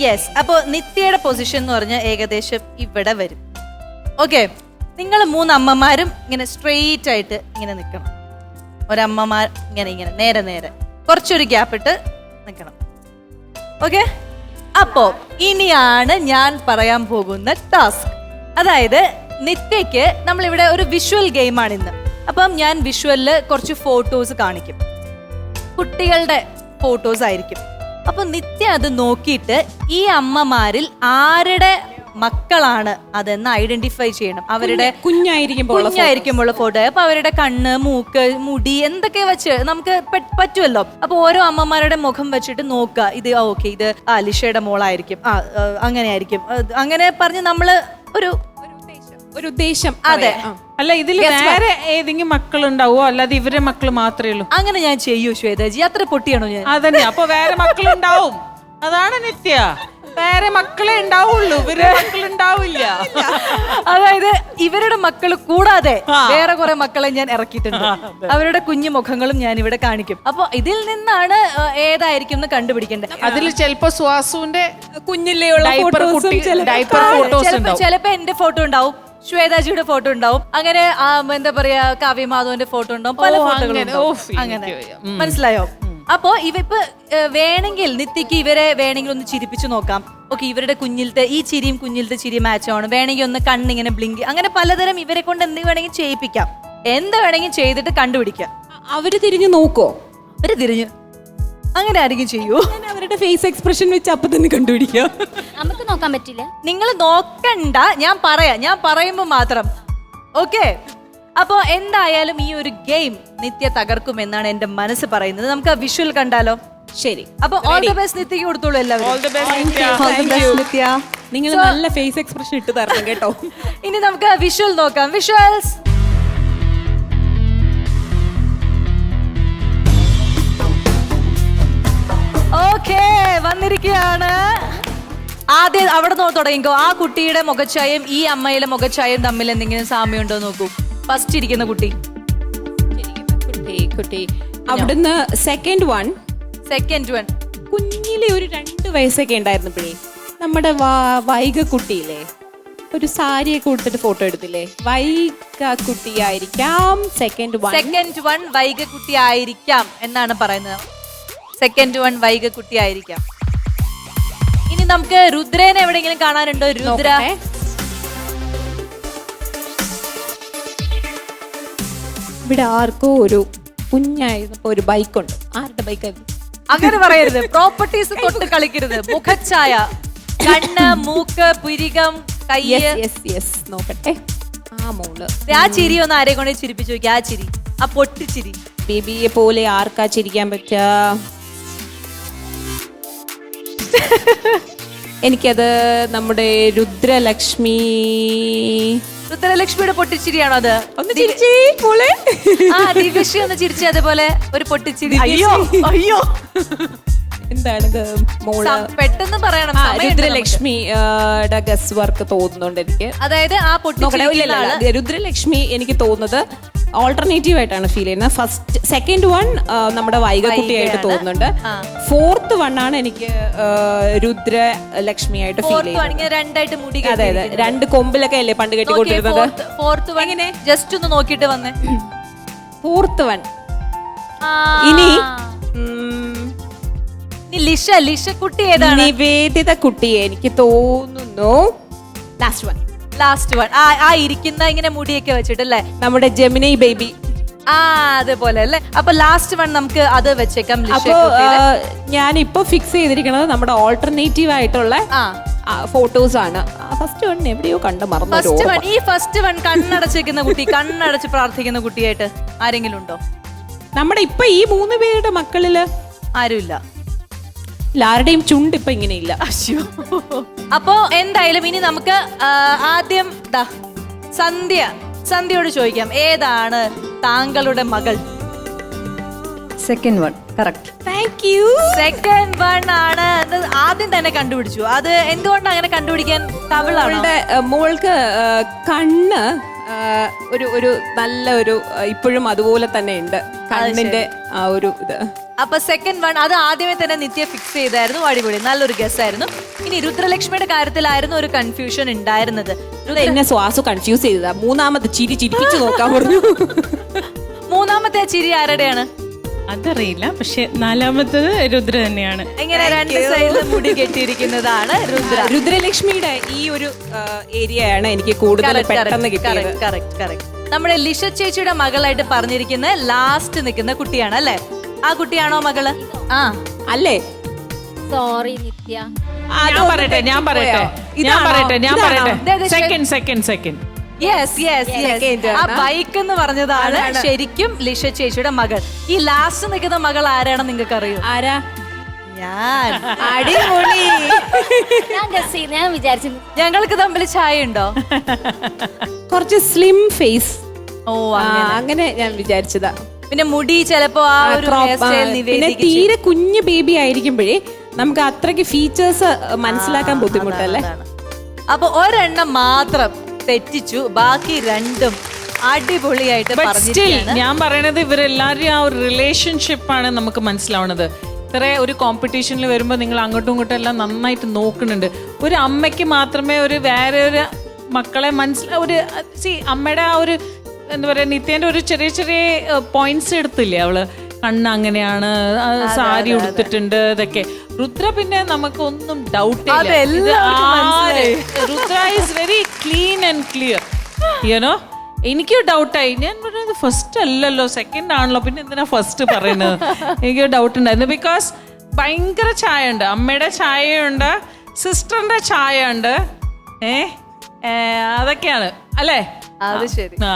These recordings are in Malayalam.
യെസ്. അപ്പൊ നിത്യയുടെ പൊസിഷൻ എന്ന് പറഞ്ഞാൽ ഏകദേശം ഇവിടെ വരും. ഓക്കെ, നിങ്ങൾ 3 അമ്മമാരും ഇങ്ങനെ സ്ട്രെയിറ്റ് ആയിട്ട് ഇങ്ങനെ നിൽക്കണം. ഒരമ്മമാർ ഇങ്ങനെ ഇങ്ങനെ നേരെ നേരെ കുറച്ചൊരു ഗ്യാപ്പ് ഇട്ട് നിൽക്കണം. ഓക്കെ, അപ്പോ ഇനിയാണ് ഞാൻ പറയാൻ പോകുന്ന ടാസ്ക്. അതായത് നിത്യയ്ക്ക് നമ്മളിവിടെ ഒരു വിഷ്വൽ ഗെയിമാണ് ഇന്ന്. അപ്പം ഞാൻ വിഷ്വലില് കുറച്ച് ഫോട്ടോസ് കാണിക്കും, കുട്ടികളുടെ ഫോട്ടോസ് ആയിരിക്കും. അപ്പൊ നിത്യ അത് നോക്കിയിട്ട് ഈ അമ്മമാരിൽ ആരുടെ മക്കളാണ് അതെന്ന് ഐഡന്റിഫൈ ചെയ്യണം. അവരുടെ കുഞ്ഞായിരിക്കുമ്പോൾ ഫോട്ടോ. അപ്പൊ അവരുടെ കണ്ണ്, മൂക്ക്, മുടി എന്തൊക്കെ വെച്ച് നമുക്ക് പറ്റുമല്ലോ. അപ്പൊ ഓരോ അമ്മമാരുടെ മുഖം വെച്ചിട്ട് നോക്കുക, ഇത് ഓക്കെ, ഇത് ലിഷയുടെ മോളായിരിക്കും, അങ്ങനെ ആയിരിക്കും, അങ്ങനെ പറഞ്ഞ് നമ്മള് ഒരു ഉദ്ദേശം. അതെ. അല്ല, ഇതിൽ വേറെ ഏതെങ്കിലും മക്കളുണ്ടാവോ, അല്ലാതെ ഇവരെ മക്കള് മാത്രമേ ഉള്ളൂ? അങ്ങനെ ഞാൻ ചെയ്യൂ ശ്വേതജി, അത്ര പൊട്ടിയാണോ ഞാൻ? അതന്നെ, അപ്പൊ വേറെ മക്കളുണ്ടാവും. അതാണ് നിത്യ, വേറെ മക്കളെ ഉണ്ടാവുള്ളൂ, ഇവരുടെ മക്കളുണ്ടാവില്ല. അതായത് ഇവരുടെ മക്കൾ കൂടാതെ വേറെ കുറെ മക്കളെ ഞാൻ ഇറക്കിയിട്ടുണ്ട്. അവരുടെ കുഞ്ഞു മുഖങ്ങളും ഞാൻ ഇവിടെ കാണിക്കും. അപ്പൊ ഇതിൽ നിന്നാണ് ഏതായിരിക്കും എന്ന് കണ്ടുപിടിക്കേണ്ടത്. അതിൽ ചിലപ്പോ സ്വാസുവിന്റെ കുഞ്ഞിലെയുള്ള ചിലപ്പോ എന്റെ ഫോട്ടോ ഉണ്ടാവും, ശ്വേതാജിയുടെ ഫോട്ടോ ഉണ്ടാവും, അങ്ങനെ എന്താ പറയാ കാവ്യമാധവന്റെ ഫോട്ടോ ഉണ്ടാവും, പല ഫോട്ടോകളും. അങ്ങനെ മനസ്സിലായോ? അപ്പോ ഇവ വേണമെങ്കിൽ നിത്യക്ക് ഇവരെ വേണമെങ്കിൽ ഒന്ന് ചിരിപ്പിച്ചു നോക്കാം. ഓക്കെ, ഇവരുടെ കുഞ്ഞിലത്തെ ഈ ചിരിയും കുഞ്ഞിലത്തെ ചിരിയും മാച്ച് ആണ്. വേണമെങ്കിൽ ഒന്ന് കണ്ണിങ്ങനെ ബ്ലിങ്ക്, അങ്ങനെ പലതരം ഇവരെ കൊണ്ട് എന്ത് വേണമെങ്കിൽ ചെയ്യിപ്പിക്കാം. എന്ത് വേണമെങ്കിൽ ചെയ്തിട്ട് കണ്ടുപിടിക്കാം. അവര് തിരിഞ്ഞു നോക്കോ? അവര് തിരിഞ്ഞു അങ്ങനെ ആരെങ്കിലും ചെയ്യൂ? അവരുടെ ഫേസ് എക്സ്പ്രഷൻ വെച്ച് അപ്പൊ തന്നെ കണ്ടുപിടിക്കാം. നമുക്ക് നോക്കാൻ പറ്റില്ല. നിങ്ങൾ നോക്കണ്ട, ഞാൻ പറയുമ്പോ മാത്രം. ഓക്കെ, അപ്പോ എന്തായാലും ഈ ഒരു ഗെയിം നിത്യ തകർക്കുമെന്നാണ് എന്റെ മനസ്സ് പറയുന്നത്. നമുക്ക് ആ വിഷ്വൽ കണ്ടാലോ? ശരി, അപ്പൊ ഓൾ ദി ബെസ്റ്റ് നിത്യക്ക് കൊടുത്തോളൂ എല്ലാവരും. നിങ്ങൾ നല്ല ഫേസ് എക്സ്പ്രഷൻ ഇട്ട് തരണം കേട്ടോ. ഇനി നമുക്ക് വിഷ്വൽ നോക്കാം. വിഷ്വൽസ്. ഓക്കേ, വന്നിരിക്കുകയാണ്. ആദ്യം അവിടെ തുടങ്ങിക്കോ. ആ കുട്ടിയുടെ മുഖച്ഛായയും ഈ അമ്മയിലെ മുഖച്ഛായയും തമ്മിൽ എന്തെങ്കിലും സാമ്യമുണ്ടോ നോക്കൂ. ഫസ്റ്റ് ഇരിക്കുന്ന കുട്ടി അവിടുന്ന് സെക്കൻഡ് വൺ കുഞ്ഞിലെ ഒരു 2 വയസ്സൊക്കെ ഉണ്ടായിരുന്നപ്പോഴേ നമ്മുടെ വൈഗ കുട്ടിയില്ലേ, ഒരു സാരിയൊക്കെ കൊടുത്തിട്ട് ഫോട്ടോ എടുത്തില്ലേ, വൈഗ കുട്ടിയായിരിക്കാം. സെക്കൻഡ് വൺ വൈഗ കുട്ടി ആയിരിക്കാം എന്നാണ് പറയുന്നത്. സെക്കൻഡ് വൺ വൈഗ കുട്ടി ആയിരിക്കാം. ഇനി നമുക്ക് രുദ്രനെ എവിടെയെങ്കിലും കാണാനുണ്ടോ? രുദ്ര ഇവിടെ ആർക്കോ ഒരു കുഞ്ഞായിരുന്നപ്പോ ഒരു ബൈക്കുണ്ട്. ആരുടെ ബൈക്കായിരുന്നു? അങ്ങനെ പറയരുത്. പ്രോപ്പർട്ടീസ് തൊട്ട് കളിക്കരുത്. മുഖച്ഛായ, കണ്ണ്, മൂക്ക്, പുരികം, കയ്യ്. നോക്കട്ടെ. ആ മോള് ആ ചിരി ഒന്ന് ആരെ കൊണ്ട് ചിരിപ്പിച്ചു നോക്കി. ആ ചിരി, ആ പൊട്ടിച്ചിരി. ബേബിയെ പോലെ ആർക്കാ ചിരിക്കാൻ പറ്റാ? എനിക്കത് നമ്മുടെ രുദ്രലക്ഷ്മിയുടെ പൊട്ടിച്ചിരിയാണോ അത്? ദിവ്യശ്രീ ഒന്ന് ചിരിച്ചേ അതേപോലെ ഒരു പൊട്ടിച്ചിരി. അയ്യോ എന്താണിത് മോള്? പെട്ടെന്ന് പറയണം. രുദ്രലക്ഷ്മിയുടെ ഗസ് വർക്ക് തോന്നുന്നുണ്ട് എനിക്ക്. അതായത് ആ രുദ്രലക്ഷ്മി എനിക്ക് തോന്നുന്നത് ഓൾട്ടർനേറ്റീവ് ആയിട്ടാണ് ഫീൽ ചെയ്യുന്നത്. സെക്കൻഡ് വൺ നമ്മുടെ വൈഗക്കുട്ടിയായിട്ട് തോന്നുന്നുണ്ട്. ഫോർത്ത് വൺ ആണ് എനിക്ക് രുദ്രലക്ഷ്മി ആയിട്ട് ഫീൽ ചെയ്യുന്നത്. അതെ അതെ, 2 കൊമ്പിലൊക്കെ അല്ലേ പണ്ട് കെട്ടിക്കൊണ്ടിരുന്നത്. എങ്ങനെ ജസ്റ്റ് ഒന്ന് നോക്കിട്ട് വന്നേ. Fourth one. ഇനി ലിഷ കുട്ടി ഏതാണ്? നിവേദിത കുട്ടിയെ എനിക്ക് തോന്നുന്നു ലാസ്റ്റ് വൺ. ആ ഇരിക്കുന്ന ഇങ്ങനെ മുടിയൊക്കെ വെച്ചിട്ടല്ലേ, നമ്മുടെ ജെമിനി ബേബി. അതേപോലെ അല്ലേ. അപ്പൊ ലാസ്റ്റ് വൺ നമുക്ക് അത് വെച്ചേക്കാം. അപ്പൊ ഞാനിപ്പോ ഫിക്സ് ചെയ്തിരിക്കുന്നത് നമ്മുടെ ഓൾട്ടർനേറ്റീവ് ആയിട്ടുള്ള ഫോട്ടോസ് ആണ്. ഫസ്റ്റ് വൺ എവിടെയോ കണ്ട് മറന്നു. ഈ ഫസ്റ്റ് വൺ കണ്ണടച്ചിരിക്കുന്ന കുട്ടി, കണ്ണടച്ച് പ്രാർത്ഥിക്കുന്ന കുട്ടിയായിട്ട് ആരെങ്കിലും ഉണ്ടോ? നമ്മുടെ ഇപ്പൊ ഈ 3 പേരുടെ മക്കളില് ആരുമില്ല. ആരുടെയും ചുണ്ട് ഇപ്പൊ ഇങ്ങനെയില്ല. അപ്പോ എന്തായാലും ഇനി നമുക്ക് ആദ്യം സന്ധ്യയോട് ചോദിക്കാം, ഏതാണ് താങ്കളുടെ മകൾ? Second one. Correct. Thank you. Second one ആണ്. ആദ്യം തന്നെ കണ്ടുപിടിച്ചു. അത് എന്തുകൊണ്ടാണ് അങ്ങനെ കണ്ടുപിടിക്കാൻ? മോൾക്ക് കണ്ണ് ഒരു നല്ല ഒരു ഇപ്പോഴും അതുപോലെ തന്നെ ഉണ്ട് കണ്ണിന്റെ ആ ഒരു ഇത്. അപ്പൊ സെക്കൻഡ് വൺ അത് ആദ്യമേ തന്നെ നിത്യ ഫിക്സ് ചെയ്തായിരുന്നു. അടിപൊളി, നല്ലൊരു ഗസ് ആയിരുന്നു. ഇനി രുദ്രലക്ഷ്മിയുടെ കാര്യത്തിലായിരുന്നു ഒരു കൺഫ്യൂഷൻ ഉണ്ടായിരുന്നത്. എന്നെ ശ്വാസം കൺഫ്യൂസ് ചെയ്തതാ. മൂന്നാമത്തെ ചിരിപ്പിച്ചു നോക്കാൻ പറഞ്ഞു. മൂന്നാമത്തെ ചിരി ആരുടെയാണ്? അതറിയില്ല, പക്ഷെ നാലാമത്തത് രുദ്ര തന്നെയാണ്. ഇങ്ങനെ രണ്ട് സൈഡിൽ മുടി കെട്ടിയിരിക്കുന്നതാണ് രുദ്ര. രുദ്രലക്ഷ്മിയുടെ ഈ ഒരു ഏരിയയാണ് എനിക്ക് കൂടുതൽ പെട്ടെന്ന് കിട്ടിയത്. കറക്റ്റ്. നമ്മുടെ ലിഷ ചേച്ചിയുടെ മകളായിട്ട് പറഞ്ഞിരിക്കുന്ന ലാസ്റ്റ് നിൽക്കുന്ന കുട്ടിയാണ് അല്ലേ? ആ കുട്ടിയാണോ മകള്? ആ അല്ലേ? സോറി നിത്യ. ഞാൻ പറയട്ടെ. സെക്കൻഡ്. യെസ്. ആ ബൈക്ക് എന്ന് പറഞ്ഞതാണ് ശരിക്കും ലിഷ ചേച്ചിയുടെ മകൾ. ഈ ലാസ്റ്റ് നിൽക്കുന്ന മകൾ ആരാണെന്ന് നിങ്ങൾക്ക് അറിയോ? ആരാ? ഞാൻ. അടിപൊളി. ഞാൻ വിചാരിച്ചു ഞങ്ങൾക്ക് തമ്മിൽ ചായ ഉണ്ടോ? കുറച്ച് സ്ലിം ഫേസ്. ഓ അങ്ങനെ ഞാൻ വിചാരിച്ചതാ. പിന്നെ മുടി ചിലപ്പോ ആ ഒരു പിന്നെ തീരെ കുഞ്ഞു ബേബി ആയിരിക്കുമ്പോഴേ നമുക്ക് അത്രയ്ക്ക് ഫീച്ചേഴ്സ് മനസ്സിലാക്കാൻ ബുദ്ധിമുട്ടല്ലേ. അപ്പൊ ഒരെണ്ണം മാത്രം തെറ്റിച്ചു, ബാക്കി രണ്ടും അടിപൊളിയായിട്ട് പറഞ്ഞിരിക്കുകയാണ്. ഞാൻ പറയണത് ഇവരെല്ലാവരും ആ ഒരു റിലേഷൻഷിപ്പാണ് നമുക്ക് മനസ്സിലാവണത്. ഇത്ര ഒരു കോമ്പറ്റീഷനിൽ വരുമ്പോൾ നിങ്ങൾ അങ്ങോട്ടും ഇങ്ങോട്ടും എല്ലാം നന്നായിട്ട് നോക്കുന്നുണ്ട്. ഒരു അമ്മയ്ക്ക് മാത്രമേ ഒരു വേറെ ഒരു മക്കളെ ഒരു അമ്മയുടെ ആ ഒരു എന്താ പറയുക, നിത്യേന്റെ ഒരു ചെറിയ പോയിന്റ്സ് എടുത്തില്ലേ അവള്? കണ്ണ് അങ്ങനെയാണ്, സാരി ഉടുത്തിട്ടുണ്ട്, ഇതൊക്കെ. രുദ്ര പിന്നെ നമുക്ക് ഒന്നും ഡൗട്ട് ഇല്ല. Rudra is very clean and clear, you know. എനിക്ക് ഡൗട്ടായി. ഞാൻ പറയുന്നത് ഫസ്റ്റ് അല്ലല്ലോ, സെക്കൻഡ് ആണല്ലോ, പിന്നെ എന്തിനാ ഫസ്റ്റ് പറയുന്നത്? എനിക്ക് ഡൗട്ട് ഉണ്ടായിരുന്നു. ബിക്കോസ് ഭയങ്കര ചായ ഉണ്ട്, അമ്മയുടെ ചായയുണ്ട്, സിസ്റ്ററിന്റെ ചായ ഉണ്ട്, അതൊക്കെയാണ് അല്ലേ? അത് ശരി. ആ,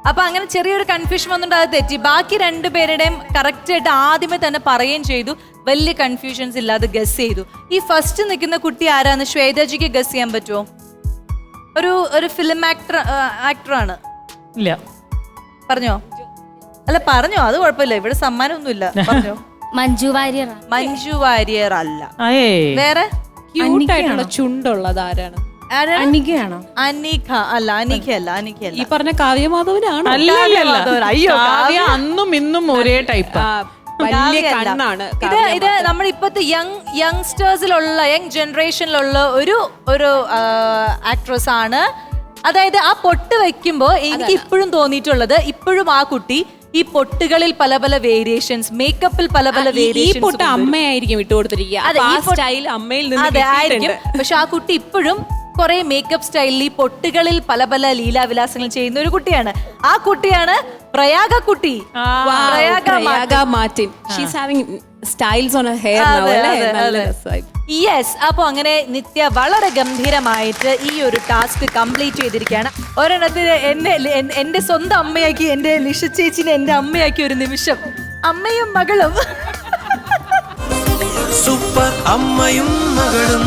അപ്പൊ അങ്ങനെ ചെറിയൊരു കൺഫ്യൂഷൻ വന്നിട്ട് അത് തെറ്റി. ബാക്കി രണ്ടുപേരുടെയും കറക്റ്റ് ആയിട്ട് ആദ്യമേ തന്നെ പറയുകയും ചെയ്തു. വലിയ കൺഫ്യൂഷൻസ് ഇല്ലാതെ ഗസ് ചെയ്തു. ഈ ഫസ്റ്റ് നിൽക്കുന്ന കുട്ടി ആരാന്ന് ശ്വേതജിക്ക് ഗസ് ചെയ്യാൻ പറ്റുമോ? ഒരു ഫിലിം ആക്ടറാണ്. ഇല്ല. പറഞ്ഞോ? അല്ല പറഞ്ഞോ, അത് കുഴപ്പമില്ല, ഇവിടെ സമ്മാനമൊന്നുമില്ല. പറഞ്ഞോ. മഞ്ജു വാര്യർ. മഞ്ജു വാര്യർ അല്ല. വേറെ ക്യൂട്ടായിട്ടുള്ള ചുണ്ടുള്ളത് ആരാണ്? അനികയാണോ? അനീഖ അല്ല. അനീഖയല്ല. ഈ പറഞ്ഞ കാവ്യമാധവനാണ്. അയ്യോ, അന്നും ഇന്നും ഒരേ ടൈപ്പ്. വലിയ കണ്ണാണ്. ഇത് നമ്മുടെ ഇപ്പത്തെ യങ്സ്റ്റേഴ്സിലുള്ള യങ് ജനറേഷനിലുള്ള ഒരു ആക്ട്രസ് ആണ്. അതായത് ആ പൊട്ട് വെക്കുമ്പോ എനിക്ക് ഇപ്പോഴും തോന്നിയിട്ടുള്ളത്, ഇപ്പോഴും ആ കുട്ടി ഈ പൊട്ടുകളിൽ പല പല വേരിയേഷൻസ്, മേക്കപ്പിൽ പല പല വേരിയേഷൻസ്. ഈ പൊട്ട് അമ്മയായിരിക്കും ഇട്ടുകൊടുത്തിരിക്കുക. അമ്മയിൽ നിന്ന് ആയിരിക്കും. പക്ഷെ ആ കുട്ടി ഇപ്പോഴും കുറെ മേക്കപ്പ് സ്റ്റൈലിൽ ഈ പൊട്ടുകളിൽ പല പല ലീലാവിലാസങ്ങൾ ചെയ്യുന്ന ഒരു കുട്ടിയാണ്. ആ കുട്ടിയാണ് പ്രയാഗ കുട്ടി. Prayaga Martin. She's having styles on her hair now, അല്ലേ? യെസ്. അപ്പൊ അങ്ങനെ നിത്യ വളരെ ഗംഭീരമായിട്ട് ഈ ഒരു ടാസ്ക് കംപ്ലീറ്റ് ചെയ്തിരിക്കുകയാണ്. ഒരെണ്ണത്തിന് എന്റെ സ്വന്തം അമ്മയാക്കി, എന്റെ ലിഷ ചേച്ചിനെ എന്റെ അമ്മയാക്കി ഒരു നിമിഷം. അമ്മയും മകളും സൂപ്പർ അമ്മയും മകളും.